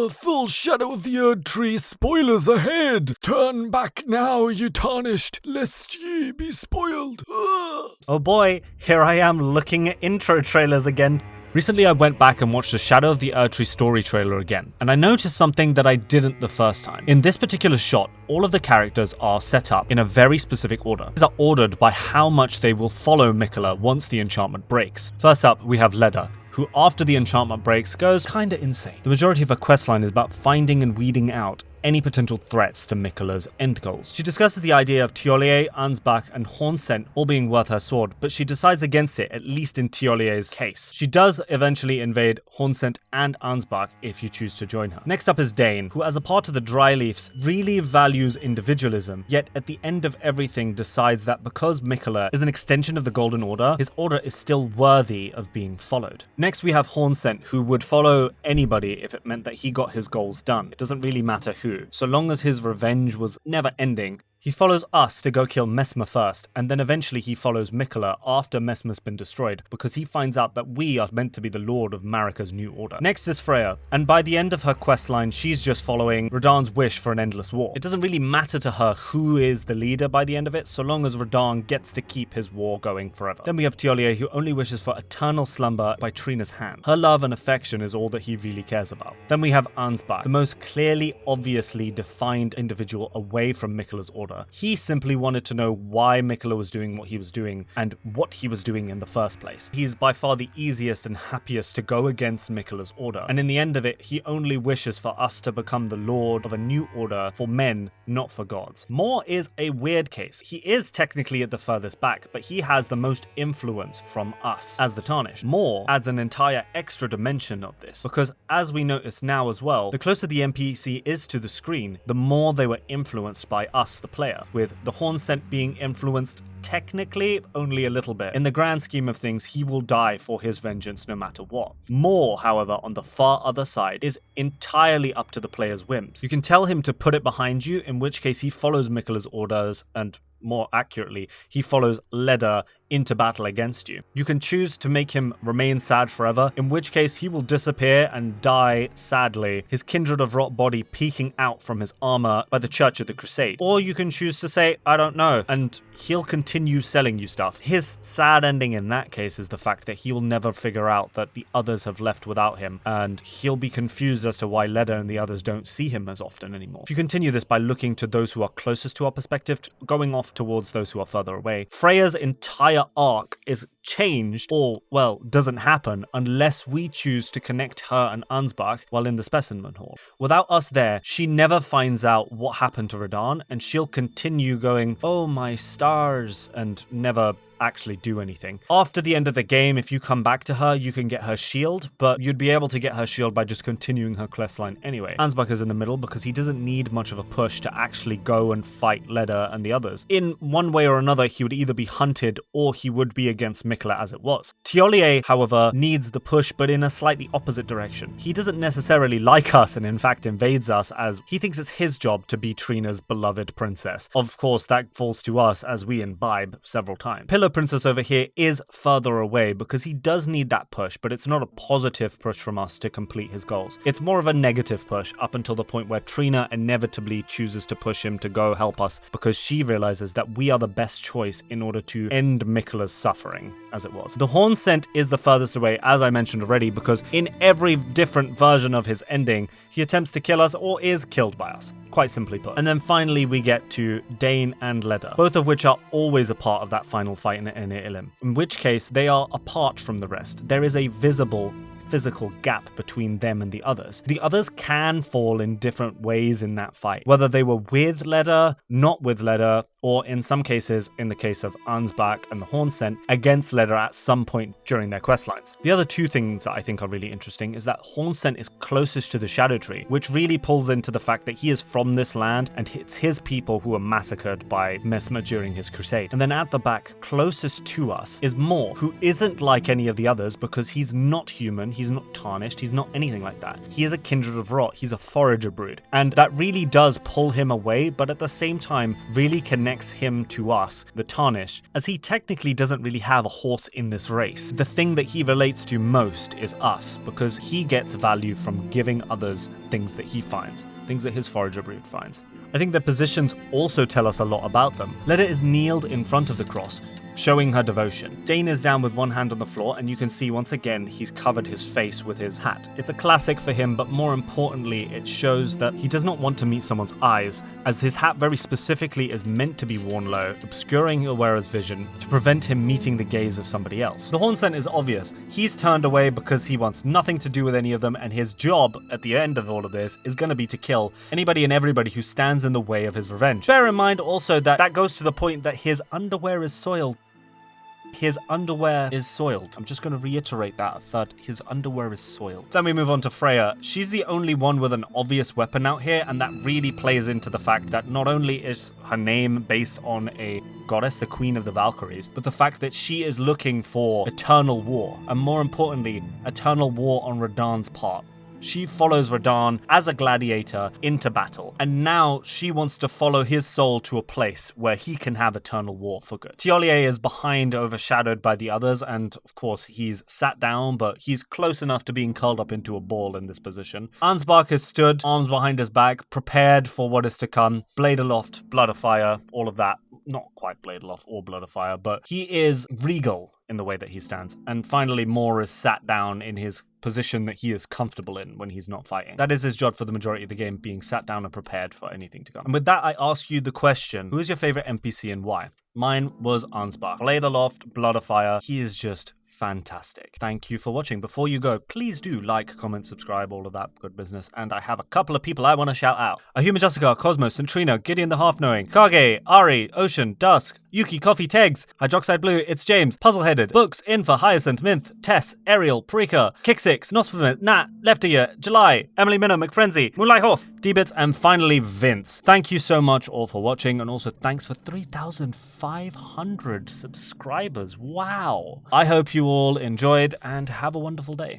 Full shadow of the Erdtree, spoilers ahead! Turn back now, you tarnished, lest ye be spoiled. Oh boy, here I am looking at intro trailers again. Recently I went back and watched the Shadow of the Erdtree story trailer again, and I noticed something that I didn't the first time. In this particular shot, all of the characters are set up in a very specific order. These are ordered by how much they will follow Miquella once the enchantment breaks. First up, we have Leda, who after the enchantment breaks goes kinda insane. The majority of her questline is about finding and weeding out any potential threats to Miquella's end goals. She discusses the idea of Tiolier, Ansbach, and Hornsent all being worth her sword, but she decides against it, at least in Tiolier's case. She does eventually invade Hornsent and Ansbach if you choose to join her. Next up is Dane, who as a part of the Dryleafs really values individualism, yet at the end of everything decides that because Miquella is an extension of the Golden Order, his order is still worthy of being followed. Next we have Hornsent, who would follow anybody if it meant that he got his goals done. It doesn't really matter who. So long as his revenge was never ending, he follows us to go kill Messmer first, and then eventually he follows Miquella after Messmer's been destroyed, because he finds out that we are meant to be the lord of Marika's new order. Next is Freya, and by the end of her questline, she's just following Radahn's wish for an endless war. It doesn't really matter to her who is the leader by the end of it, so long as Radahn gets to keep his war going forever. Then we have Tiolier, who only wishes for eternal slumber by Trina's hand. Her love and affection is all that he really cares about. Then we have Ansbach, the most clearly, obviously defined individual away from Miquella's order. He simply wanted to know why Miquella was doing what he was doing and what he was doing in the first place. He's by far the easiest and happiest to go against Miquella's order, and in the end of it, he only wishes for us to become the lord of a new order for men, not for gods. Mor is a weird case. He is technically at the furthest back, but he has the most influence from us as the Tarnished. Mor adds an entire extra dimension of this, because as we notice now as well, the closer the NPC is to the screen, the more they were influenced by us, the player, with the Hornsent being influenced technically only a little bit. In the grand scheme of things, he will die for his vengeance no matter what. Mor, however, on the far other side, is entirely up to the player's whims. You can tell him to put it behind you, in which case he follows Miquella's orders, and more accurately, he follows Leda into battle against you. You can choose to make him remain sad forever, in which case he will disappear and die sadly, his kindred of rot body peeking out from his armor by the Church of the Crusade. Or you can choose to say, I don't know, and he'll continue selling you stuff. His sad ending in that case is the fact that he will never figure out that the others have left without him, and he'll be confused as to why Leda and the others don't see him as often anymore. If you continue this by looking to those who are closest to our perspective, going off towards those who are further away, Freya's entire arc is changed, or, well, doesn't happen unless we choose to connect her and Ansbach while in the Specimen Hall. Without us there, she never finds out what happened to Radahn, and she'll continue going, oh my stars, and never actually do anything. After the end of the game, if you come back to her, you can get her shield, but you'd be able to get her shield by just continuing her questline anyway. Ansbach is in the middle because he doesn't need much of a push to actually go and fight Leda and the others. In one way or another, he would either be hunted or he would be against Miquella as it was. Tiolier, however, needs the push, but in a slightly opposite direction. He doesn't necessarily like us and in fact invades us, as he thinks it's his job to be Trina's beloved princess. Of course, that falls to us as we imbibe several times. Pillow Princess over here is further away because he does need that push, but it's not a positive push from us to complete his goals. It's more of a negative push up until the point where Trina inevitably chooses to push him to go help us because she realizes that we are the best choice in order to end Miquella's suffering, as it was. The Hornsent is the furthest away, as I mentioned already, because in every different version of his ending, he attempts to kill us or is killed by us. Quite simply put. And then finally we get to Dane and Leda, both of which are always a part of that final fight in Ilim, in which case they are apart from the rest. There is a visible physical gap between them and the others. The others can fall in different ways in that fight, whether they were with Leda, not with Leda, or in some cases, in the case of Ansbach and the Hornsent, against Leda at some point during their questlines. The other two things that I think are really interesting is that Hornsent is closest to the Shadow Tree, which really pulls into the fact that he is from this land and it's his people who were massacred by Messmer during his crusade. And then at the back, closest to us, is Mor, who isn't like any of the others because he's not human, shaman, he's not tarnished, he's not anything like that. He is a kindred of rot, he's a forager brood. And that really does pull him away, but at the same time really connects him to us, the tarnished, as he technically doesn't really have a horse in this race. The thing that he relates to most is us, because he gets value from giving others things that he finds, things that his forager brood finds. I think their positions also tell us a lot about them. Leda is kneeled in front of the cross, showing her devotion. Dane is down with one hand on the floor, and you can see once again he's covered his face with his hat. It's a classic for him, but more importantly, it shows that he does not want to meet someone's eyes, as his hat very specifically is meant to be worn low, obscuring the wearer's vision to prevent him meeting the gaze of somebody else. The horn scent is obvious. He's turned away because he wants nothing to do with any of them, and his job at the end of all of this is going to be to kill anybody and everybody who stands in the way of his revenge. Bear in mind also that goes to the point that his underwear is soiled. His underwear is soiled. I'm just going to reiterate that a third. His underwear is soiled. Then we move on to Freya. She's the only one with an obvious weapon out here, and that really plays into the fact that not only is her name based on a goddess, the Queen of the Valkyries, but the fact that she is looking for eternal war, and more importantly, eternal war on Radahn's part. She follows Radahn as a gladiator into battle, and now she wants to follow his soul to a place where he can have eternal war for good. Tiolier is behind, overshadowed by the others, and of course he's sat down, but he's close enough to being curled up into a ball in this position. Ansbach is stood, arms behind his back, prepared for what is to come. Blade aloft, blood of fire, all of that. Not quite blade aloft or blood of fire, but he is regal in the way that he stands. And finally, Moore is sat down in his position that he is comfortable in when he's not fighting. That is his job for the majority of the game, being sat down and prepared for anything to come. And with that, I ask you the question, who is your favorite NPC and why? Mine was Ansbach. Blade aloft, blood of fire. He is just fantastic. Thank you for watching. Before you go, please do like, comment, subscribe, all of that good business. And I have a couple of people I want to shout out. Ahuma Jessica, Cosmos, and Trina, Gideon the Half-Knowing, Kage, Ari, Ocean, Dusk, Yuki, Coffee, Tegs, Hydroxide Blue, It's James, Puzzleheaded, Books, Infa, Hyacinth, Minth, Tess, Ariel, Parika, Kick6, Nosferment, Nat, Leftier, July, Emily Minnow, McFrenzy, Moonlight Horse, D-Bits, and finally Vince. Thank you so much all for watching, and also thanks for 3,500 subscribers. Wow. I hope you all enjoyed and have a wonderful day.